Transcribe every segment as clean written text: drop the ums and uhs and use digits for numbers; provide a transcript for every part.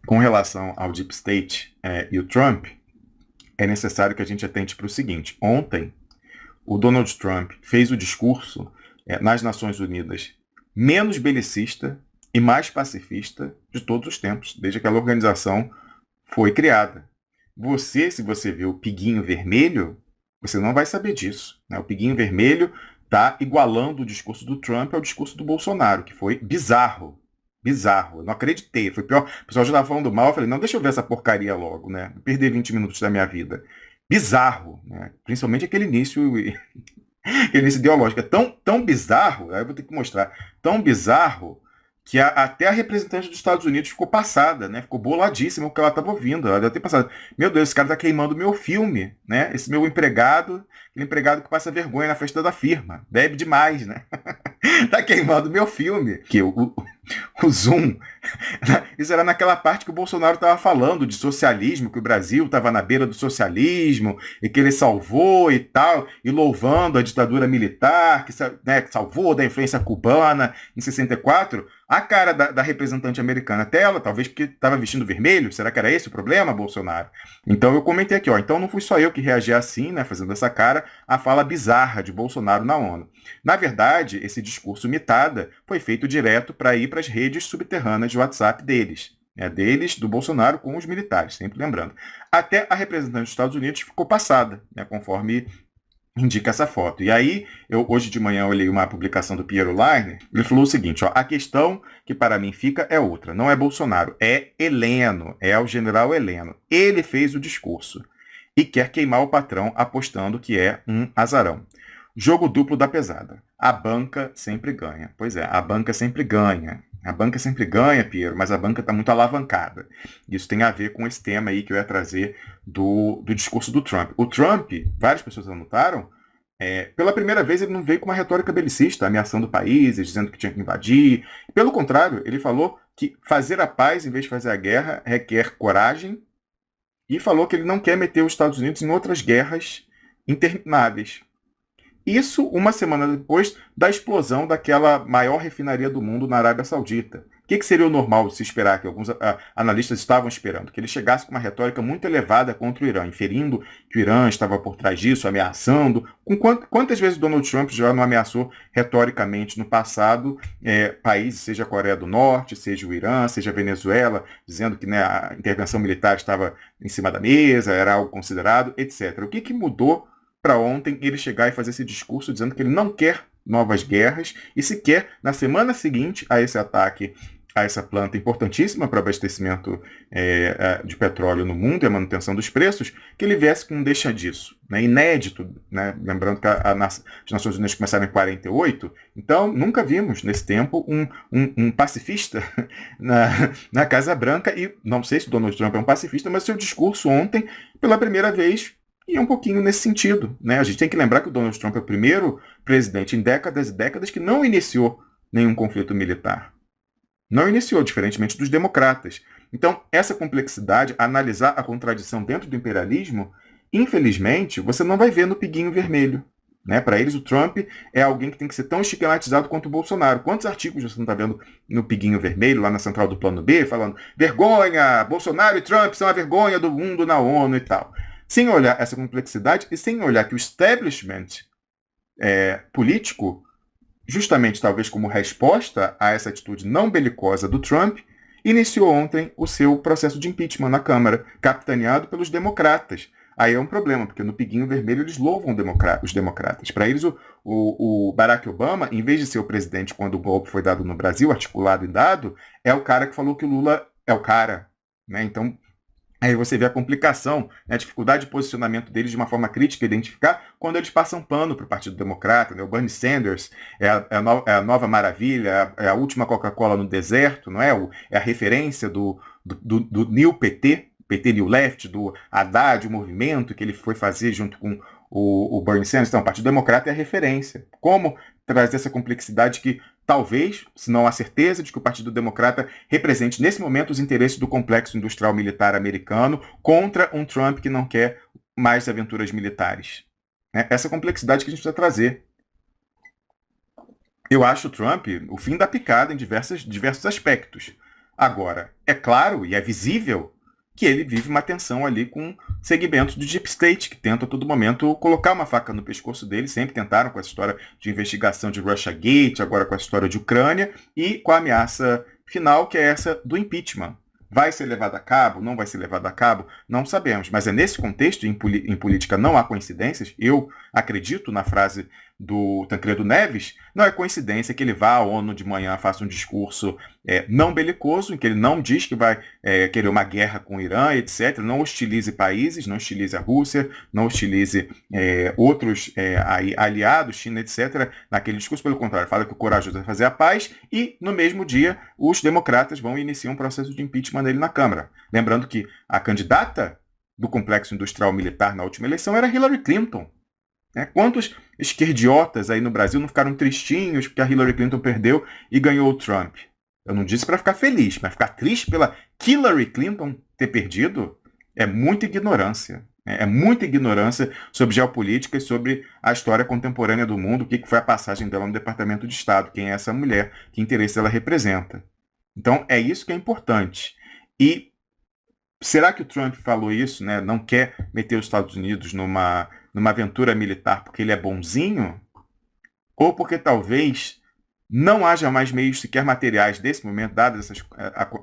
Com relação ao Deep State e o Trump, é necessário que a gente atente para o seguinte. Ontem, o Donald Trump fez o discurso nas Nações Unidas menos belicista e mais pacifista de todos os tempos, desde que aquela organização foi criada. Você, se você vê o Piguinho Vermelho, você não vai saber disso, né? O Piguinho Vermelho está igualando o discurso do Trump ao discurso do Bolsonaro, que foi bizarro. Bizarro. Eu não acreditei. Foi pior. O pessoal já estava falando mal. Eu falei, não, deixa eu ver essa porcaria logo, né? Perder 20 minutos da minha vida. Bizarro, né? Principalmente aquele início, aquele início ideológico. É tão bizarro, aí eu vou ter que mostrar, tão bizarro que até a representante dos Estados Unidos ficou passada, né? Ficou boladíssima com o que ela estava ouvindo. Ela deve ter passado. Meu Deus, esse cara está queimando meu filme, né? Esse meu empregado, aquele empregado que passa vergonha na festa da firma. Bebe demais, né? Tá queimando meu filme. Que o Zoom. Isso era naquela parte que o Bolsonaro estava falando de socialismo, que o Brasil estava na beira do socialismo e que ele salvou e tal, e louvando a ditadura militar, que, né, salvou da influência cubana em 64. A cara da representante americana até ela, talvez porque estava vestindo vermelho, será que era esse o problema, Bolsonaro? Então eu comentei aqui, ó, então não fui só eu que reagi assim, né, fazendo essa cara, à fala bizarra de Bolsonaro na ONU. Na verdade, esse discurso mitada foi feito direto para ir para as redes subterrâneas de WhatsApp deles. Deles, do Bolsonaro, com os militares, sempre lembrando. Até a representante dos Estados Unidos ficou passada, né, conforme indica essa foto. E aí, hoje de manhã eu olhei uma publicação do Piero Leiner, ele falou o seguinte, ó, a questão que para mim fica é outra, não é Bolsonaro, é Heleno, é o general Heleno. Ele fez o discurso e quer queimar o patrão apostando que é um azarão. Jogo duplo da pesada. A banca sempre ganha. Pois é, a banca sempre ganha. A banca sempre ganha, Piero, mas a banca está muito alavancada. Isso tem a ver com esse tema aí que eu ia trazer do discurso do Trump. O Trump, várias pessoas anotaram, pela primeira vez ele não veio com uma retórica belicista, ameaçando países, dizendo que tinha que invadir. Pelo contrário, ele falou que fazer a paz em vez de fazer a guerra requer coragem e falou que ele não quer meter os Estados Unidos em outras guerras intermináveis. Isso uma semana depois da explosão daquela maior refinaria do mundo na Arábia Saudita. O que seria o normal de se esperar, que alguns analistas estavam esperando? Que ele chegasse com uma retórica muito elevada contra o Irã, inferindo que o Irã estava por trás disso, ameaçando. Quantas vezes Donald Trump já não ameaçou retoricamente no passado países, seja a Coreia do Norte, seja o Irã, seja a Venezuela, dizendo que, né, a intervenção militar estava em cima da mesa, era algo considerado, etc. O que mudou para ontem ele chegar e fazer esse discurso dizendo que ele não quer novas guerras e sequer na semana seguinte a esse ataque a essa planta importantíssima para abastecimento de petróleo no mundo e a manutenção dos preços, que ele viesse com um deixa disso, né, inédito, né, lembrando que as Nações Unidas começaram em 48, então nunca vimos nesse tempo um pacifista na Casa Branca, e não sei se o Donald Trump é um pacifista, mas seu discurso ontem, pela primeira vez, e é um pouquinho nesse sentido, né? A gente tem que lembrar que o Donald Trump é o primeiro presidente em décadas e décadas que não iniciou nenhum conflito militar. Não iniciou, diferentemente dos democratas. Então, essa complexidade, analisar a contradição dentro do imperialismo, infelizmente, você não vai ver no Piguinho Vermelho. Né? Para eles, o Trump é alguém que tem que ser tão estigmatizado quanto o Bolsonaro. Quantos artigos você não está vendo no Piguinho Vermelho, lá na central do Plano B, falando vergonha, Bolsonaro e Trump são a vergonha do mundo na ONU e tal. Sem olhar essa complexidade e sem olhar que o establishment político, justamente talvez como resposta a essa atitude não belicosa do Trump, iniciou ontem o seu processo de impeachment na Câmara, capitaneado pelos democratas. Aí é um problema, porque no Piguinho Vermelho eles louvam os democratas. Para eles, o Barack Obama, em vez de ser o presidente quando o golpe foi dado no Brasil, articulado e dado, é o cara que falou que o Lula é o cara. Né? Então, aí você vê a complicação, né, a dificuldade de posicionamento deles de uma forma crítica, identificar quando eles passam pano para o Partido Democrata. Né? O Bernie Sanders é a nova maravilha, é a última Coca-Cola no deserto, não é? É a referência do New PT, PT New Left, do Haddad, o movimento que ele foi fazer junto com o Bernie Sanders. Então, o Partido Democrata é a referência. Como trazer essa complexidade que talvez, se não há certeza, de que o Partido Democrata represente nesse momento os interesses do complexo industrial militar americano contra um Trump que não quer mais aventuras militares. Essa complexidade que a gente precisa trazer. Eu acho o Trump o fim da picada em diversos aspectos. Agora, é claro e é visível que ele vive uma tensão ali com segmentos do Deep State, que tentam a todo momento colocar uma faca no pescoço dele, sempre tentaram com essa história de investigação de Russiagate, agora com a história de Ucrânia, e com a ameaça final, que é essa do impeachment. Vai ser levado a cabo? Não vai ser levado a cabo? Não sabemos. Mas é nesse contexto, em política não há coincidências, eu acredito na frase do Tancredo Neves, não é coincidência que ele vá à ONU de manhã, faça um discurso não belicoso, em que ele não diz que vai querer uma guerra com o Irã, etc. Não hostilize países, não hostilize a Rússia, não hostilize outros aliados, China, etc. Naquele discurso, pelo contrário, fala que o corajoso vai fazer a paz e, no mesmo dia, os democratas vão iniciar um processo de impeachment dele na Câmara. Lembrando que a candidata do complexo industrial militar na última eleição era Hillary Clinton. Quantos esquerdiotas aí no Brasil não ficaram tristinhos porque a Hillary Clinton perdeu e ganhou o Trump? Eu não disse para ficar feliz, mas ficar triste pela Hillary Clinton ter perdido é muita ignorância. É muita ignorância sobre geopolítica e sobre a história contemporânea do mundo, o que foi a passagem dela no Departamento de Estado, quem é essa mulher, que interesse ela representa. Então, é isso que é importante. E será que o Trump falou isso, né? Não quer meter os Estados Unidos numa aventura militar porque ele é bonzinho? Ou porque talvez não haja mais meios sequer materiais desse momento, dadas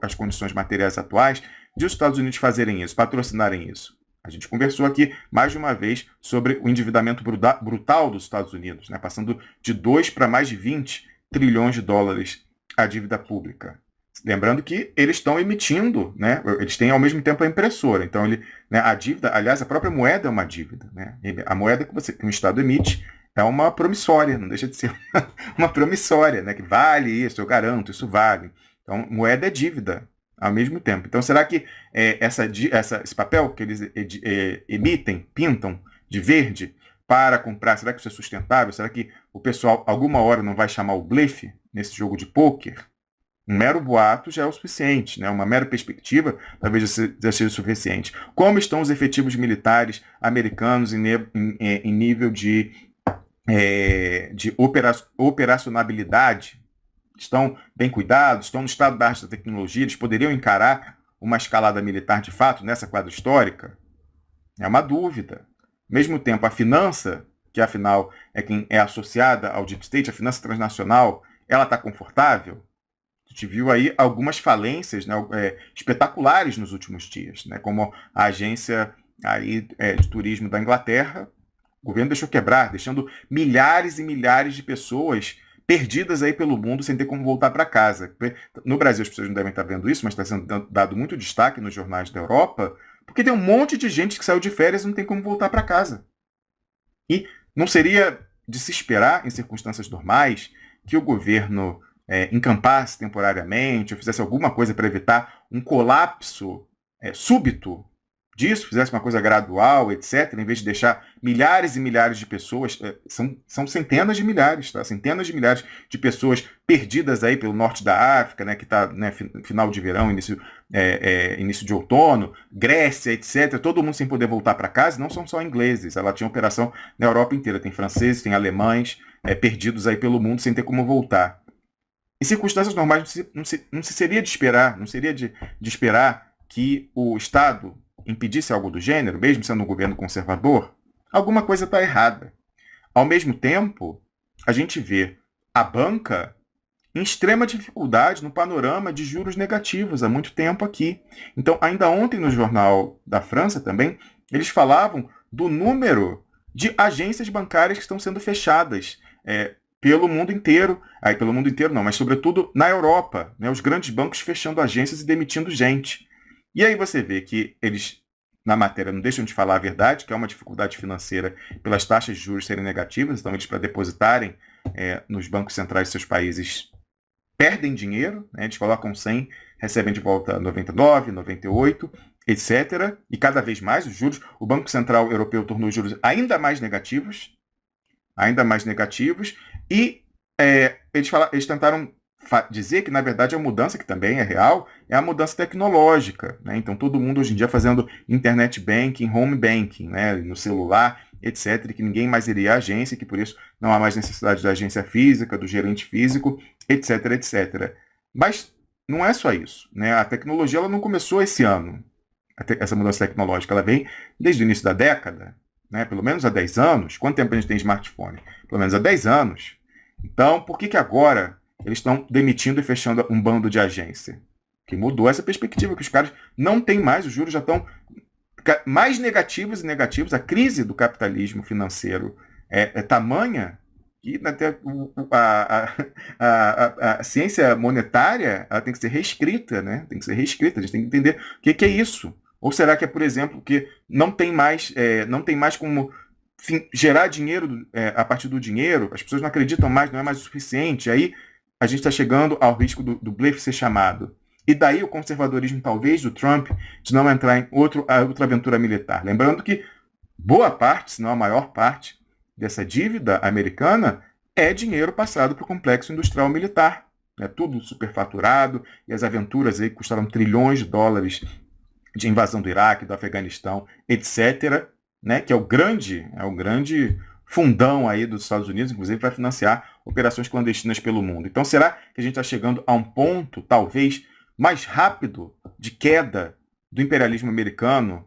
as condições materiais atuais, de os Estados Unidos fazerem isso, patrocinarem isso? A gente conversou aqui mais de uma vez sobre o endividamento brutal dos Estados Unidos, né? Passando de 2 para mais de 20 trilhões de dólares a dívida pública. Lembrando que eles estão emitindo, né? Eles têm ao mesmo tempo a impressora. Então, a dívida, aliás, a própria moeda é uma dívida. Né? A moeda que um Estado emite é uma promissória, não deixa de ser uma promissória, né? Que vale isso, eu garanto, isso vale. Então, moeda é dívida ao mesmo tempo. Então, será que esse papel que eles emitem, pintam de verde para comprar, será que isso é sustentável? Será que o pessoal, alguma hora, não vai chamar o blefe nesse jogo de pôquer? Um mero boato já é o suficiente, né? Uma mera perspectiva talvez já seja o suficiente. Como estão os efetivos militares americanos em nível de operacionalidade? Estão bem cuidados? Estão no estado da arte da tecnologia? Eles poderiam encarar uma escalada militar de fato nessa quadra histórica? É uma dúvida. Ao mesmo tempo, a finança, que afinal é quem é associada ao Deep State, a finança transnacional, ela está confortável? A gente viu aí algumas falências, né, espetaculares nos últimos dias, né, como a agência aí, de turismo da Inglaterra. O governo deixou quebrar, deixando milhares e milhares de pessoas perdidas aí pelo mundo sem ter como voltar para casa. No Brasil as pessoas não devem estar vendo isso, mas está sendo dado muito destaque nos jornais da Europa, porque tem um monte de gente que saiu de férias e não tem como voltar para casa. E não seria de se esperar, em circunstâncias normais, que o governo encampasse temporariamente, ou fizesse alguma coisa para evitar um colapso súbito disso, fizesse uma coisa gradual, etc., em vez de deixar milhares e milhares de pessoas, são centenas de milhares, tá? Centenas de milhares de pessoas perdidas aí pelo norte da África, né, que está, né, final de verão, início de outono, Grécia, etc., todo mundo sem poder voltar para casa. Não são só ingleses, ela tinha operação na Europa inteira, tem franceses, tem alemães perdidos aí pelo mundo sem ter como voltar. Em circunstâncias normais, não se seria de esperar, não seria de esperar que o Estado impedisse algo do gênero, mesmo sendo um governo conservador? Alguma coisa está errada. Ao mesmo tempo, a gente vê a banca em extrema dificuldade no panorama de juros negativos há muito tempo aqui. Então, ainda ontem no Jornal da França também, eles falavam do número de agências bancárias que estão sendo fechadas pelo mundo inteiro, pelo mundo inteiro não, mas sobretudo na Europa, né, os grandes bancos fechando agências e demitindo gente. E aí você vê que eles, na matéria, não deixam de falar a verdade, que é uma dificuldade financeira pelas taxas de juros serem negativas, então eles, para depositarem nos bancos centrais de seus países, perdem dinheiro, né, eles colocam 100, recebem de volta 99, 98, etc. E cada vez mais os juros, o Banco Central Europeu tornou os juros ainda mais negativos, e eles tentaram dizer que, na verdade, a mudança, que também é real, é a mudança tecnológica, né? Então, todo mundo hoje em dia fazendo internet banking, home banking, né, no celular, etc., e que ninguém mais iria à agência, que por isso não há mais necessidade da agência física, do gerente físico, etc., etc. Mas não é só isso, né? A tecnologia ela não começou esse ano, essa mudança tecnológica, ela vem desde o início da década, né? Pelo menos há 10 anos. Quanto tempo a gente tem smartphone? Pelo menos há 10 anos. Então, por que agora eles estão demitindo e fechando um bando de agência? Que mudou essa perspectiva, que os caras não têm mais, os juros já estão mais negativos e negativos. A crise do capitalismo financeiro é tamanha que até a ciência monetária ela tem que ser reescrita, né? Tem que ser reescrita. A gente tem que entender o que é isso. Ou será que é, por exemplo, que não tem mais como gerar dinheiro a partir do dinheiro? As pessoas não acreditam mais, não é mais o suficiente. Aí a gente está chegando ao risco do blefe ser chamado. E daí o conservadorismo, talvez, do Trump, de não entrar em outra aventura militar. Lembrando que boa parte, se não a maior parte, dessa dívida americana é dinheiro passado para o complexo industrial militar. É tudo superfaturado, e as aventuras aí custaram trilhões de dólares de invasão do Iraque, do Afeganistão, etc., né, que é o grande fundão aí dos Estados Unidos, inclusive para financiar operações clandestinas pelo mundo. Então, será que a gente está chegando a um ponto, talvez, mais rápido de queda do imperialismo americano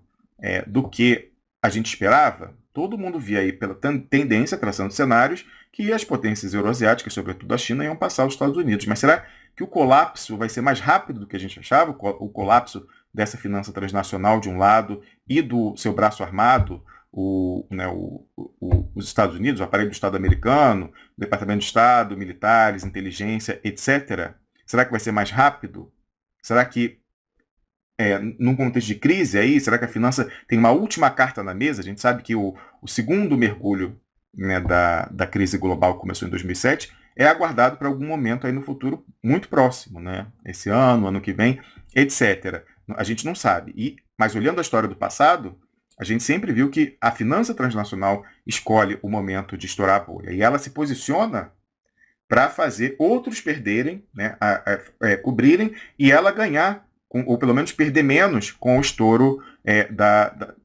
do que a gente esperava? Todo mundo via aí pela tendência, traçando cenários, que as potências euroasiáticas, sobretudo a China, iam passar os Estados Unidos. Mas será que o colapso vai ser mais rápido do que a gente achava? O colapso dessa finança transnacional de um lado e do seu braço armado, os Estados Unidos, o aparelho do Estado americano, o Departamento de Estado, militares, inteligência, etc. Será que vai ser mais rápido? Será que, num contexto de crise aí, será que a finança tem uma última carta na mesa? A gente sabe que o segundo mergulho, né, da crise global que começou em 2007 é aguardado para algum momento aí no futuro muito próximo, né? Esse ano que vem, etc. A gente não sabe. Mas olhando a história do passado, a gente sempre viu que a finança transnacional escolhe o momento de estourar a bolha. E ela se posiciona para fazer outros perderem, né, cobrirem, e ela ganhar, ou pelo menos perder menos com o estouro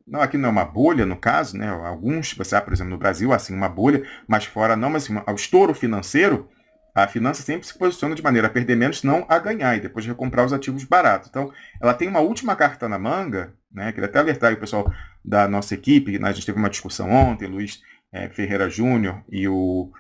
não, aqui não é uma bolha, no caso, né? Alguns, você por exemplo, no Brasil, assim, uma bolha, mas fora não, mas assim, o estouro financeiro, a finança sempre se posiciona de maneira a perder menos, não a ganhar, e depois recomprar os ativos baratos. Então, ela tem uma última carta na manga, né? Queria até alertar aí o pessoal da nossa equipe, né? A gente teve uma discussão ontem, Luiz Ferreira Júnior e o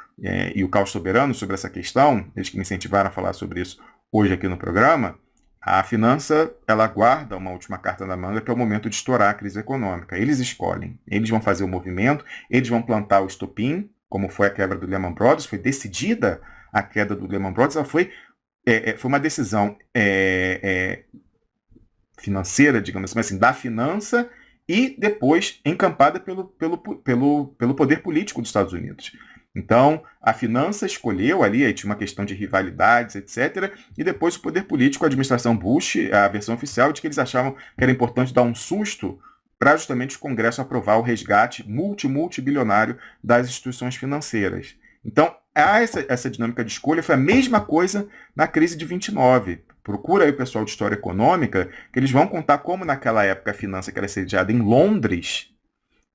Carlos Soberano sobre essa questão, eles que me incentivaram a falar sobre isso hoje aqui no programa. A finança, ela guarda uma última carta na manga, que é o momento de estourar a crise econômica. Eles escolhem, eles vão fazer o movimento, eles vão plantar o estopim, como foi a quebra do Lehman Brothers, foi decidida a queda do Lehman Brothers, ela foi uma decisão financeira, digamos assim, da finança, e depois encampada pelo poder político dos Estados Unidos. Então, a finança escolheu ali, aí tinha uma questão de rivalidades, etc., e depois o poder político, a administração Bush, a versão oficial de que eles achavam que era importante dar um susto para justamente o Congresso aprovar o resgate multibilionário das instituições financeiras. Então, essa dinâmica de escolha foi a mesma coisa na crise de 29. Procura aí o pessoal de história econômica, que eles vão contar como naquela época a finança que era sediada em Londres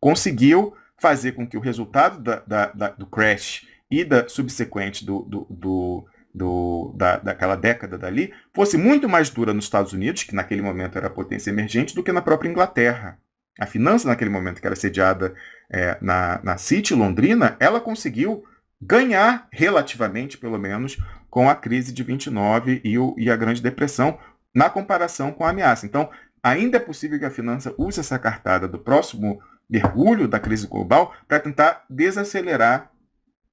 conseguiu fazer com que o resultado do crash e da subsequente daquela década dali fosse muito mais dura nos Estados Unidos, que naquele momento era a potência emergente, do que na própria Inglaterra. A finança naquele momento que era sediada na City londrina, ela conseguiu ganhar relativamente, pelo menos, com a crise de 29 e a Grande Depressão, na comparação com a ameaça. Então, ainda é possível que a finança use essa cartada do próximo mergulho da crise global para tentar desacelerar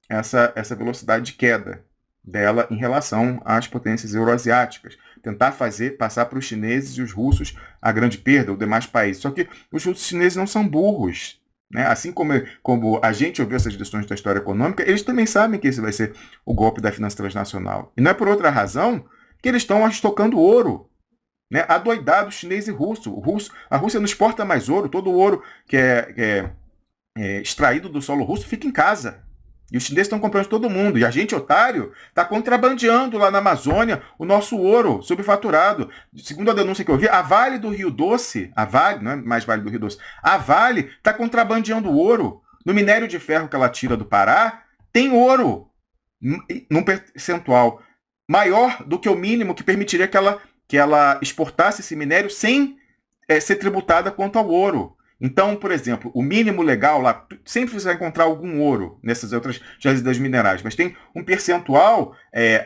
essa velocidade de queda dela em relação às potências euroasiáticas. Tentar passar para os chineses e os russos a grande perda, os demais países. Só que os russos e chineses não são burros. Né? Assim como a gente ouviu essas lições da história econômica, eles também sabem que esse vai ser o golpe da finança transnacional. E não é por outra razão que eles estão estocando ouro. Né? Adoidado chinês e russo. A Rússia não exporta mais ouro. Todo o ouro que é extraído do solo russo fica em casa. E os chineses estão comprando de todo mundo. E a gente, otário, está contrabandeando lá na Amazônia o nosso ouro subfaturado. Segundo a denúncia que eu vi, a Vale do Rio Doce, a Vale, não é mais Vale do Rio Doce, a Vale está contrabandeando ouro. No minério de ferro que ela tira do Pará, tem ouro num percentual maior do que o mínimo que permitiria que ela exportasse esse minério sem ser tributada quanto ao ouro. Então, por exemplo, o mínimo legal lá, sempre você vai encontrar algum ouro nessas outras jazidas minerais, mas tem um percentual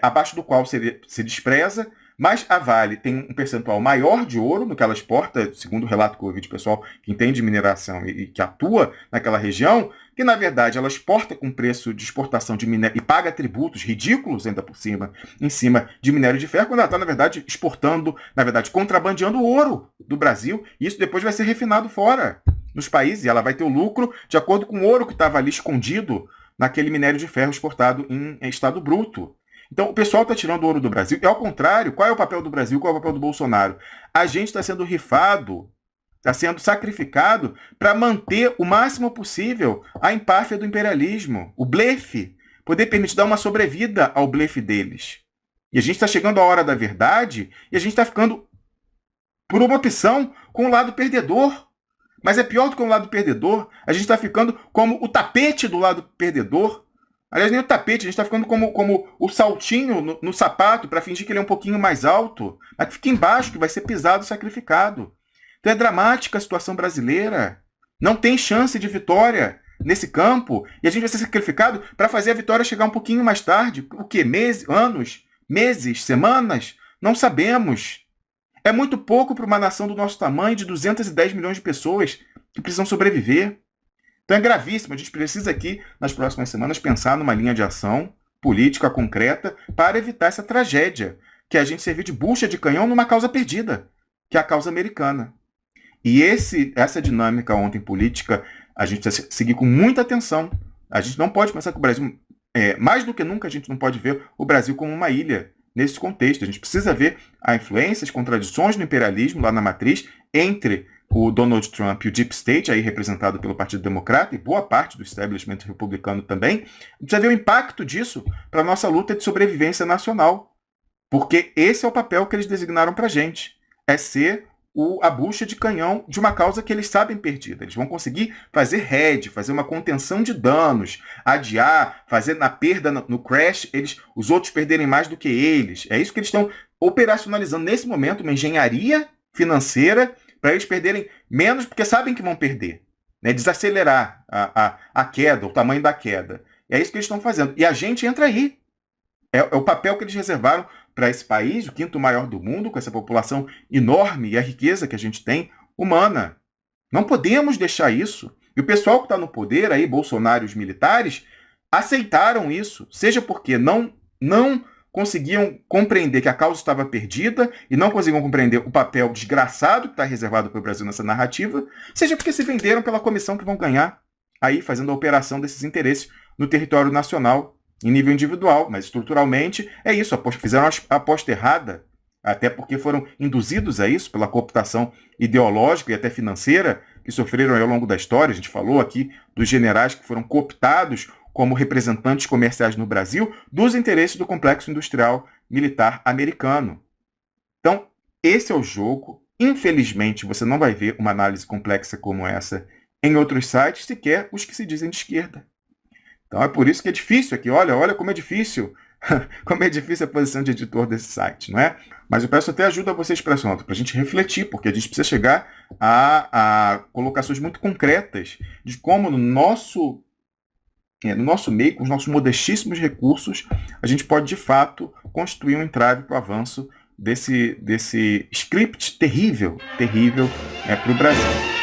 abaixo do qual se despreza, mas a Vale tem um percentual maior de ouro no que ela exporta, segundo o relato que eu ouvi de pessoal que entende mineração e que atua naquela região, que na verdade ela exporta com preço de exportação de minério e paga tributos ridículos ainda por cima, em cima de minério de ferro, quando ela está, na verdade, exportando, na verdade, contrabandeando ouro do Brasil, e isso depois vai ser refinado fora nos países, e ela vai ter o lucro de acordo com o ouro que estava ali escondido naquele minério de ferro exportado em estado bruto. Então, o pessoal está tirando ouro do Brasil, e ao contrário, qual é o papel do Brasil, qual é o papel do Bolsonaro? A gente está sendo rifado, está sendo sacrificado para manter o máximo possível a empáfia do imperialismo, o blefe, poder permitir dar uma sobrevida ao blefe deles. E a gente está chegando à hora da verdade e a gente está ficando, por uma opção, com o lado perdedor. Mas é pior do que o lado perdedor, a gente está ficando como o tapete do lado perdedor. Aliás, nem o tapete, a gente está ficando como o saltinho no sapato para fingir que ele é um pouquinho mais alto, mas que fica embaixo, que vai ser pisado, sacrificado. Então é dramática a situação brasileira. Não tem chance de vitória nesse campo. E a gente vai ser sacrificado para fazer a vitória chegar um pouquinho mais tarde. O quê? Anos? Meses? Semanas? Não sabemos. É muito pouco para uma nação do nosso tamanho, de 210 milhões de pessoas que precisam sobreviver. Então é gravíssimo. A gente precisa aqui, nas próximas semanas, pensar numa linha de ação política concreta para evitar essa tragédia, que é a gente servir de bucha de canhão numa causa perdida, que é a causa americana. E essa dinâmica ontem política, a gente precisa seguir com muita atenção. A gente não pode pensar que o Brasil, mais do que nunca, a gente não pode ver o Brasil como uma ilha nesse contexto. A gente precisa ver a influência, as contradições do imperialismo lá na matriz entre o Donald Trump e o Deep State, aí representado pelo Partido Democrata, e boa parte do establishment republicano também. A gente precisa ver o impacto disso para a nossa luta de sobrevivência nacional. Porque esse é o papel que eles designaram para a gente. É ser a bucha de canhão de uma causa que eles sabem perdida. Eles vão conseguir fazer fazer uma contenção de danos, adiar, fazer na perda, no crash, os outros perderem mais do que eles. É isso que eles estão operacionalizando nesse momento, uma engenharia financeira para eles perderem menos, porque sabem que vão perder. Né? Desacelerar a queda, o tamanho da queda. É isso que eles estão fazendo. E a gente entra aí. É o papel que eles reservaram para esse país, o quinto maior do mundo, com essa população enorme e a riqueza que a gente tem humana. Não podemos deixar isso. E o pessoal que está no poder, aí, Bolsonaro e os militares, aceitaram isso, seja porque não conseguiam compreender que a causa estava perdida e não conseguiam compreender o papel desgraçado que está reservado para o Brasil nessa narrativa, seja porque se venderam pela comissão que vão ganhar, aí fazendo a operação desses interesses no território nacional, em nível individual, mas estruturalmente é isso, fizeram a aposta errada, até porque foram induzidos a isso pela cooptação ideológica e até financeira que sofreram ao longo da história. A gente falou aqui dos generais que foram cooptados como representantes comerciais no Brasil dos interesses do complexo industrial militar americano. Então, esse é o jogo. Infelizmente, você não vai ver uma análise complexa como essa em outros sites, sequer os que se dizem de esquerda. Então é por isso que é difícil aqui. Olha como é difícil. Como é difícil a posição de editor desse site, não é? Mas eu peço até ajuda a vocês para a gente refletir, porque a gente precisa chegar a colocações muito concretas de como no nosso meio, com os nossos modestíssimos recursos, a gente pode, de fato, constituir um entrave para o avanço desse script terrível para o Brasil.